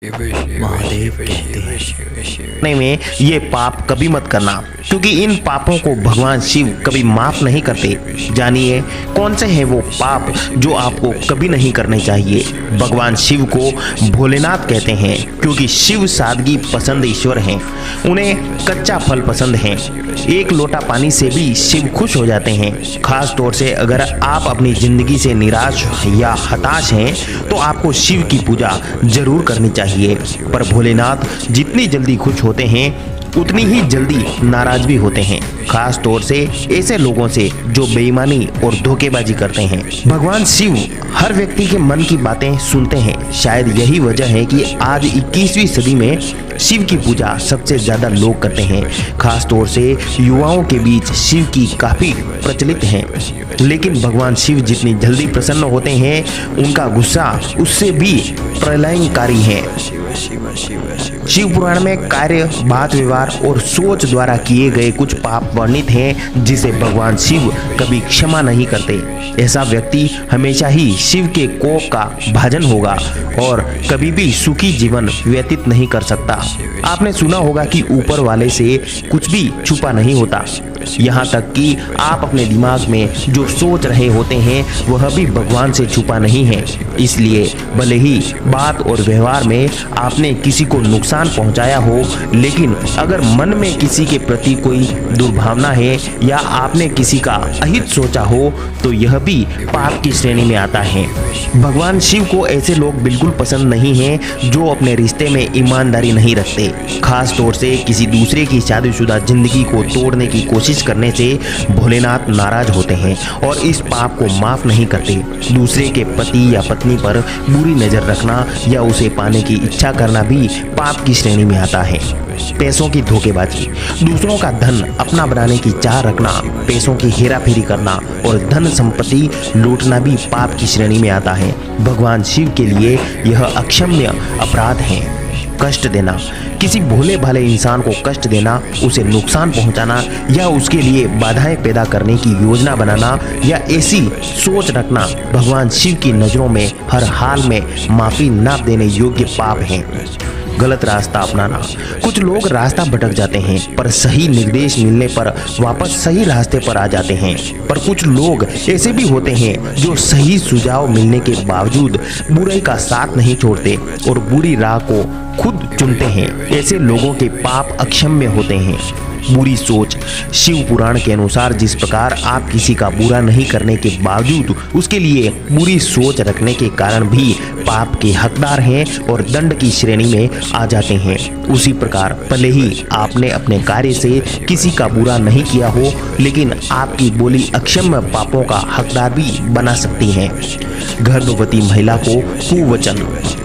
महादेव कहते हैं में ये पाप कभी मत करना, क्योंकि इन पापों को भगवान शिव कभी माफ नहीं करते। जानिए कौन से हैं वो पाप जो आपको कभी नहीं करने चाहिए। भगवान शिव को भोलेनाथ कहते हैं क्योंकि शिव सादगी पसंद ईश्वर हैं। उन्हें कच्चा फल पसंद है। एक लोटा पानी से भी शिव खुश हो जाते हैं। खास तौर से अगर आप अपनी जिंदगी से निराश या हताश हैं तो आपको शिव की पूजा जरूर करनी चाहिए। पर भोलेनाथ जितनी जल्दी खुश होते हैं उतनी ही जल्दी नाराज भी होते हैं, खास तौर से ऐसे लोगों से जो बेईमानी और धोखेबाजी करते हैं। भगवान शिव हर व्यक्ति के मन की बातें सुनते हैं। शायद यही वजह है कि आज 21वीं सदी में शिव की पूजा सबसे ज्यादा लोग करते हैं। खास तौर से युवाओं के बीच शिव की काफी प्रचलित है। लेकिन भगवान शिव जितनी जल्दी प्रसन्न होते हैं उनका गुस्सा उससे भी प्रलयंकारी है। शिव पुराण में कार्य, बात व्यवहार और सोच द्वारा किए गए कुछ पाप वर्णित हैं जिसे भगवान शिव कभी क्षमा नहीं करते। ऐसा व्यक्ति हमेशा ही शिव के कोप का भाजन होगा और कभी भी सुखी जीवन व्यतीत नहीं कर सकता। आपने सुना होगा कि ऊपर वाले से कुछ भी छुपा नहीं होता। यहाँ तक कि आप अपने दिमाग में जो सोच रहे होते हैं वह भी भगवान से छुपा नहीं है। इसलिए भले ही बात और व्यवहार में आपने किसी को नुकसान पहुंचाया हो, लेकिन अगर मन में किसी के प्रति कोई दुर्भावना है या आपने किसी का अहित सोचा हो तो यह भी पाप की श्रेणी में आता है। भगवान शिव को ऐसे लोग बिल्कुल पसंद नहीं हैं जो अपने रिश्ते में ईमानदारी नहीं रखते। खास तौर से किसी दूसरे की शादीशुदा जिंदगी को तोड़ने की कोशिश करने से भोलेनाथ नाराज होते हैं और इस पाप को माफ नहीं करते। दूसरे के पति या पत्नी पर बुरी नजर रखना या उसे पाने की इच्छा करना भी पाप की श्रेणी में आता है। पैसों की धोखेबाजी, दूसरों का धन अपना बनाने की चाह रखना, पैसों की हेराफेरी करना और धन संपत्ति लूटना भी पाप की श्रेणी में आता है। भगवान शिव के लिए यह अक्षम्य अपराध है। कष्ट देना, किसी भोले भाले इंसान को कष्ट देना, उसे नुकसान पहुंचाना या उसके लिए बाधाएं पैदा करने की योजना बनाना या ऐसी सोच रखना भगवान शिव की नजरों में हर हाल में माफी न देने योग्य पाप है। गलत रास्ता अपनाना, कुछ लोग रास्ता भटक जाते हैं पर सही निर्देश मिलने पर वापस सही रास्ते पर आ जाते हैं। पर कुछ लोग ऐसे भी होते हैं जो सही सुझाव मिलने के बावजूद बुराई का साथ नहीं छोड़ते और बुरी राह को खुद चुनते हैं। ऐसे लोगों के पाप अक्षम्य होते हैं। बुरी सोच, शिव पुराण के अनुसार जिस प्रकार आप किसी का बुरा नहीं करने के बावजूद उसके लिए बुरी सोच रखने के कारण भी पाप के हकदार हैं और दंड की श्रेणी में आ जाते हैं, उसी प्रकार भले ही आपने अपने कार्य से किसी का बुरा नहीं किया हो, लेकिन आपकी बोली अक्षम्य पापों का हकदार भी बना सकती है। गर्भवती महिला को कुवचन,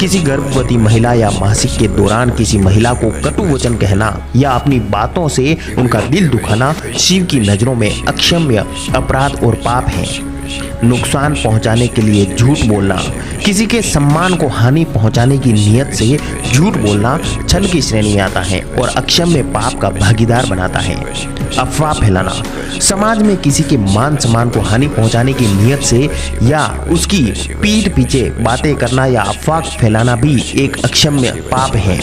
किसी गर्भवती महिला या मासिक के दौरान किसी महिला को कटु वचन कहना या अपनी बातों से उनका दिल दुखाना शिव की नजरों में अक्षम्य अपराध और पाप है। नुकसान पहुंचाने के लिए झूठ बोलना, किसी के सम्मान को हानि पहुंचाने की नियत से झूठ बोलना छल की श्रेणी में आता है और अक्षम्य पाप का भागीदार बनाता है। अफवाह फैलाना, समाज में किसी के मान सम्मान को हानि पहुंचाने की नियत से या उसकी पीठ पीछे बातें करना या अफवाह फैलाना भी एक अक्षम्य पाप है।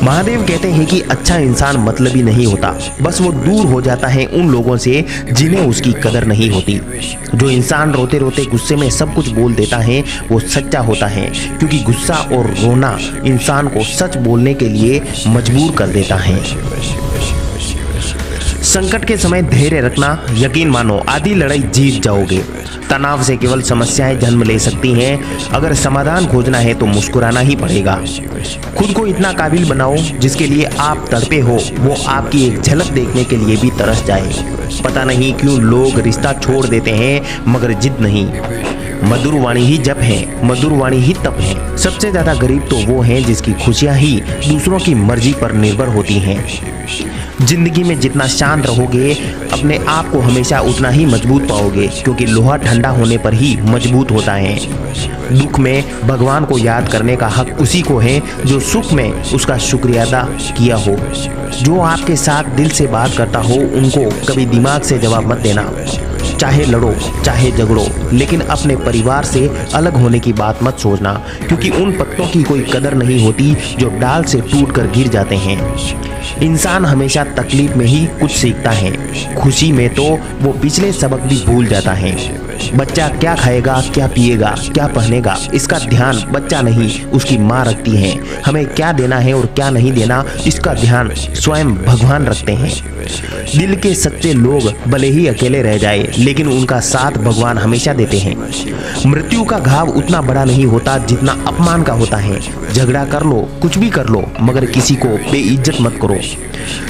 महादेव कहते हैं कि अच्छा इंसान मतलबी नहीं होता, बस वो दूर हो जाता है उन लोगों से जिन्हें उसकी कदर नहीं होती। जो इंसान रोते रोते गुस्से में सब कुछ बोल देता है वो सच्चा होता है, क्योंकि गुस्सा और रोना इंसान को सच बोलने के लिए मजबूर कर देता है। संकट के समय धैर्य रखना, यकीन मानो आधी लड़ाई जीत जाओगे। तनाव से केवल समस्याएं जन्म ले सकती हैं। अगर समाधान खोजना है तो मुस्कुराना ही पड़ेगा। खुद को इतना काबिल बनाओ जिसके लिए आप तड़पे हो वो आपकी एक झलक देखने के लिए भी तरस जाए। पता नहीं क्यों लोग रिश्ता छोड़ देते हैं मगर जिद नहीं। मधुर वाणी ही जप है, मधुर वाणी ही तप है। सबसे ज्यादा गरीब तो वो हैं जिसकी खुशियां ही दूसरों की मर्जी पर निर्भर होती हैं। जिंदगी में जितना शांत रहोगे अपने आप को हमेशा उतना ही मजबूत पाओगे, क्योंकि लोहा ठंडा होने पर ही मजबूत होता है। दुख में भगवान को याद करने का हक उसी को है जो सुख में उसका शुक्रिया अदा किया हो। जो आपके साथ दिल से बात करता हो उनको कभी दिमाग से जवाब मत देना। चाहे लड़ो चाहे झगड़ो, लेकिन अपने परिवार से अलग होने की बात मत सोचना, क्योंकि उन पत्तों की कोई कदर नहीं होती जो डाल से टूटकर गिर जाते हैं। इंसान हमेशा तकलीफ में ही कुछ सीखता है, खुशी में तो वो पिछले सबक भी भूल जाता है। बच्चा क्या खाएगा, क्या पिएगा, क्या पहनेगा, इसका ध्यान बच्चा नहीं उसकी माँ रखती है। हमें क्या देना है और क्या नहीं देना, इसका ध्यान स्वयं भगवान रखते हैं। दिल के सच्चे लोग भले ही अकेले रह जाए, लेकिन उनका साथ भगवान हमेशा देते हैं। मृत्यु का घाव उतना बड़ा नहीं होता जितना अपमान का होता है। झगड़ा कर लो, कुछ भी कर लो, मगर किसी को बेइज्जत मत करो।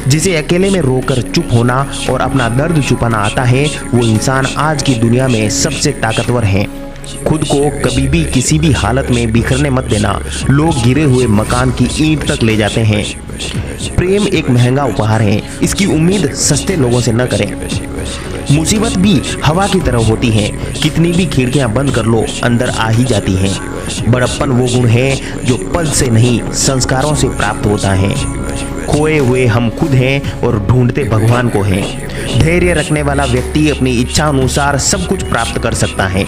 जिसे अकेले में रोकर चुप होना और अपना दर्द छुपाना आता है, वो इंसान आज की दुनिया में सबसे ताकतवर है। खुद को कभी भी किसी भी हालत में बिखरने मत देना। लोग गिरे हुए मकान की ईंट तक ले जाते हैं। प्रेम एक महंगा उपहार है, इसकी उम्मीद सस्ते लोगों से न करें। मुसीबत भी हवा की तरह होती है, कितनी भी खिड़कियां बंद कर लो अंदर आ ही जाती हैं। बड़प्पन वो गुण है जो पद से नहीं संस्कारों से प्राप्त होता है। खोए हुए हम खुद हैं और ढूंढते भगवान को हैं। धैर्य रखने वाला व्यक्ति अपनी इच्छा अनुसार सब कुछ प्राप्त कर सकता है।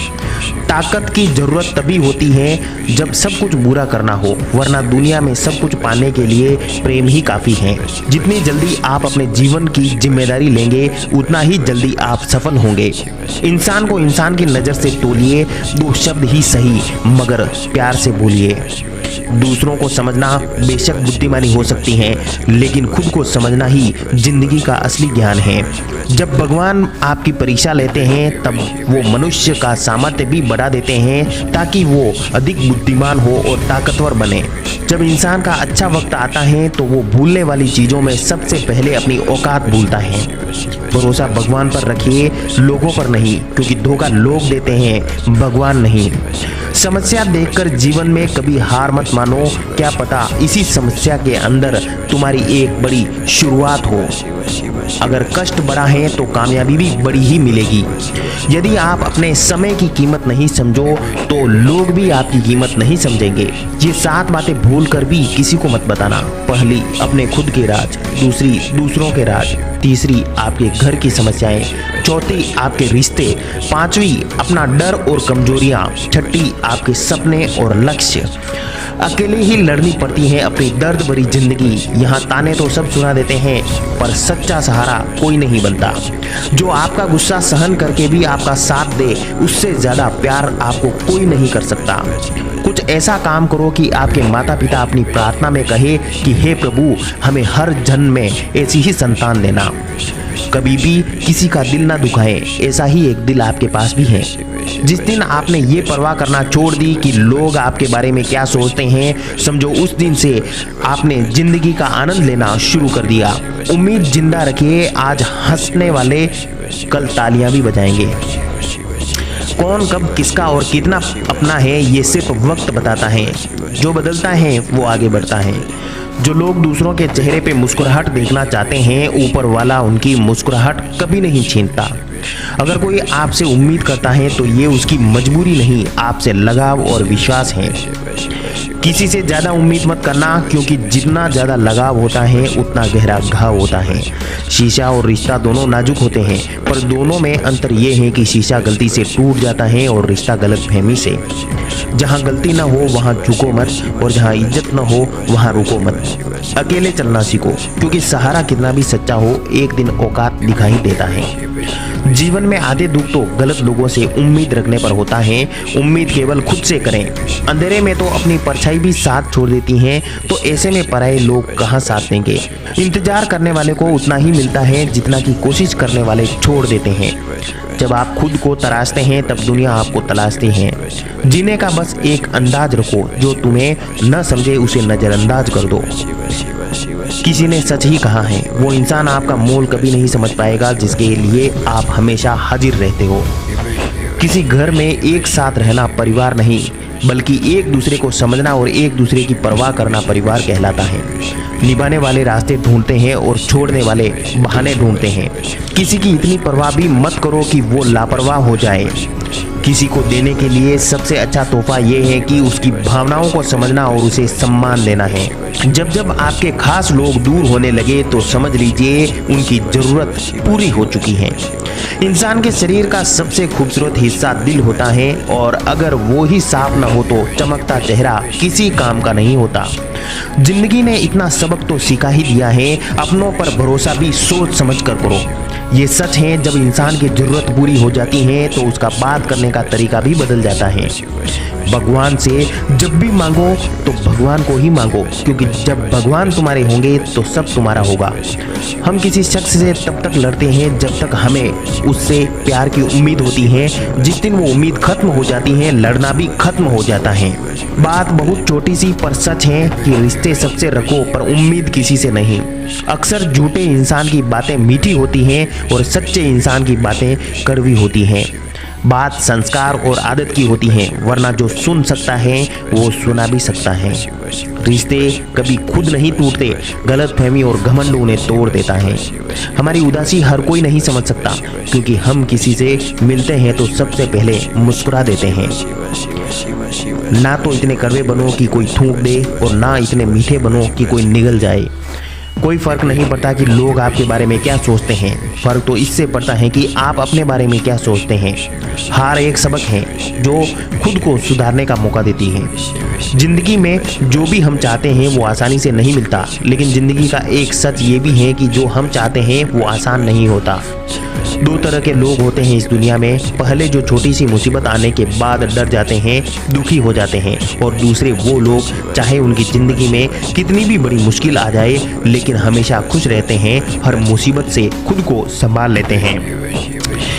ताकत की जरूरत तभी होती है जब सब कुछ बुरा करना हो, वरना दुनिया में सब कुछ पाने के लिए प्रेम ही काफी है। जितनी जल्दी आप अपने जीवन की जिम्मेदारी लेंगे, उतना ही जल्दी आप सफल होंगे। इंसान को इंसान की नजर से तोलिए, दो शब्द ही सही मगर प्यार से बोलिए। दूसरों को समझना बेशक बुद्धिमानी हो सकती है, लेकिन खुद को समझना ही जिंदगी का असली ज्ञान है। जब भगवान आपकी परीक्षा लेते हैं, तब वो मनुष्य का सामर्थ्य भी बढ़ा देते हैं ताकि वो अधिक बुद्धिमान हो और ताकतवर बने। जब इंसान का अच्छा वक्त आता है तो वो भूलने वाली चीजों में सबसे पहले अपनी औकात भूलता है। भरोसा भगवान पर रखिए, लोगों पर नहीं, क्योंकि धोखा लोग देते हैं, भगवान नहीं। समस्या देखकर जीवन में कभी हार मत मानो, क्या पता इसी समस्या के अंदर तुम्हारी एक बड़ी शुरुआत हो। अगर कष्ट बड़ा है तो कामयाबी भी बड़ी ही मिलेगी। यदि आप अपने समय की कीमत नहीं समझो तो लोग भी आपकी कीमत नहीं समझेंगे। ये 7 बातें भूल कर भी किसी को मत बताना। पहली, अपने खुद के राज। दूसरी, दूसरों के राज। तीसरी, आपके घर की समस्याएं। चौथी, आपके रिश्ते। पांचवी, अपना डर और कमजोरियां। छठी, आपके सपने और लक्ष्य। अकेले ही लड़नी पड़ती है अपनी दर्द भरी जिंदगी। यहाँ ताने तो सब सुना देते हैं, पर सच्चा सहारा कोई नहीं बनता। जो आपका गुस्सा सहन करके भी आपका साथ दे, उससे ज्यादा प्यार आपको कोई नहीं कर सकता। कुछ ऐसा काम करो कि आपके माता पिता अपनी प्रार्थना में कहे कि हे प्रभु, हमें हर जन्म में ऐसी ही संतान देना। कभी भी किसी का दिल ना दुखाएं, ऐसा ही एक दिल आपके पास भी है। जिस दिन आपने ये परवाह करना छोड़ दी कि लोग आपके बारे में क्या सोचते हैं, समझो उस दिन से आपने जिंदगी का आनंद लेना शुरू कर दिया। उम्मीद जिंदा रखिए, आज हंसने वाले कल तालियां भी बजाएंगे। कौन कब किसका और कितना अपना है, ये सिर्फ वक्त बताता है। जो बदलता है वो आगे बढ़ता है। जो लोग दूसरों के चेहरे पे मुस्कुराहट देखना चाहते हैं, ऊपर वाला उनकी मुस्कुराहट कभी नहीं छीनता। अगर कोई आपसे उम्मीद करता है तो ये उसकी मजबूरी नहीं, आपसे लगाव और विश्वास है। किसी से ज़्यादा उम्मीद मत करना, क्योंकि जितना ज़्यादा लगाव होता है उतना गहरा घाव होता है। शीशा और रिश्ता दोनों नाजुक होते हैं, पर दोनों में अंतर ये है कि शीशा गलती से टूट जाता है और रिश्ता गलतफहमी से। जहाँ गलती ना हो वहाँ झुको मत, और जहाँ इज्जत ना हो वहाँ रुको मत। अकेले चलना सीखो, क्योंकि सहारा कितना भी सच्चा हो, एक दिन औकात दिखाई देता है। जीवन में आधे दुख तो गलत लोगों से उम्मीद रखने पर होता है। उम्मीद केवल खुद से करें। अंधेरे में तो अपनी परछाई भी साथ छोड़ देती हैं, तो ऐसे में पराये लोग कहाँ साथ देंगे। इंतजार करने वाले को उतना ही मिलता है जितना कि कोशिश करने वाले छोड़ देते हैं। जब आप खुद को तराशते हैं तब दुनिया आपको तलाशती है। जीने का बस एक अंदाज रखो, जो तुम्हें न समझे उसे नजरअंदाज कर दो। किसी ने सच ही कहा है, वो इंसान आपका मोल कभी नहीं समझ पाएगा जिसके लिए आप हमेशा हाजिर रहते हो। किसी घर में एक साथ रहना परिवार नहीं, बल्कि एक दूसरे को समझना और एक दूसरे की परवाह करना परिवार कहलाता है। निभाने वाले रास्ते ढूंढते हैं और छोड़ने वाले बहाने ढूंढते हैं। किसी की इतनी परवाह भी मत करो कि वो लापरवाह हो जाए। किसी को देने के लिए सबसे अच्छा तोहफा ये है कि उसकी भावनाओं को समझना और उसे सम्मान देना है। जब जब आपके खास लोग दूर होने लगे तो समझ लीजिए उनकी जरूरत पूरी हो चुकी है। इंसान के शरीर का सबसे खूबसूरत हिस्सा दिल होता है और अगर वो ही साफ ना हो तो चमकता चेहरा किसी काम का नहीं होता। जिंदगी ने इतना सबक तो सिखा ही दिया है, अपनों पर भरोसा भी सोच समझ कर करो। ये सच है, जब इंसान की जरूरत पूरी हो जाती है तो उसका बात करने का तरीका भी बदल जाता है। भगवान से जब भी मांगो तो भगवान को ही मांगो, क्योंकि जब भगवान तुम्हारे होंगे तो सब तुम्हारा होगा। हम किसी शख्स से तब तक लड़ते हैं जब तक हमें उससे प्यार की उम्मीद होती है। जिस दिन वो उम्मीद खत्म हो जाती है, लड़ना भी खत्म हो जाता है। बात बहुत छोटी सी पर सच है कि रिश्ते सबसे रखो पर उम्मीद किसी से नहीं। अक्सर झूठे इंसान की बातें मीठी होती हैं और सच्चे इंसान की बातें कड़वी होती हैं। बात संस्कार और आदत की होती है, वरना जो सुन सकता है वो सुना भी सकता है। रिश्ते कभी खुद नहीं टूटते, गलतफहमी और घमंड उन्हें तोड़ देता है। हमारी उदासी हर कोई नहीं समझ सकता, क्योंकि हम किसी से मिलते हैं तो सबसे पहले मुस्कुरा देते हैं। ना तो इतने कड़वे बनो कि कोई थूक दे और ना इतने मीठे बनो कि कोई निगल जाए। कोई फर्क नहीं पड़ता कि लोग आपके बारे में क्या सोचते हैं, फर्क तो इससे पड़ता है कि आप अपने बारे में क्या सोचते हैं। हार एक सबक है जो खुद को सुधारने का मौका देती है। जिंदगी में जो भी हम चाहते हैं वो आसानी से नहीं मिलता, लेकिन जिंदगी का एक सच ये भी है कि जो हम चाहते हैं वो आसान नहीं होता। दो तरह के लोग होते हैं इस दुनिया में, पहले जो छोटी सी मुसीबत आने के बाद डर जाते हैं, दुखी हो जाते हैं, और दूसरे वो लोग चाहे उनकी ज़िंदगी में कितनी भी बड़ी मुश्किल आ जाए लेकिन हमेशा खुश रहते हैं, हर मुसीबत से खुद को संभाल लेते हैं।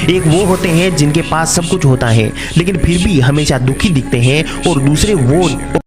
एक वो होते हैं जिनके पास सब कुछ होता है लेकिन फिर भी हमेशा दुखी दिखते हैं, और दूसरे वो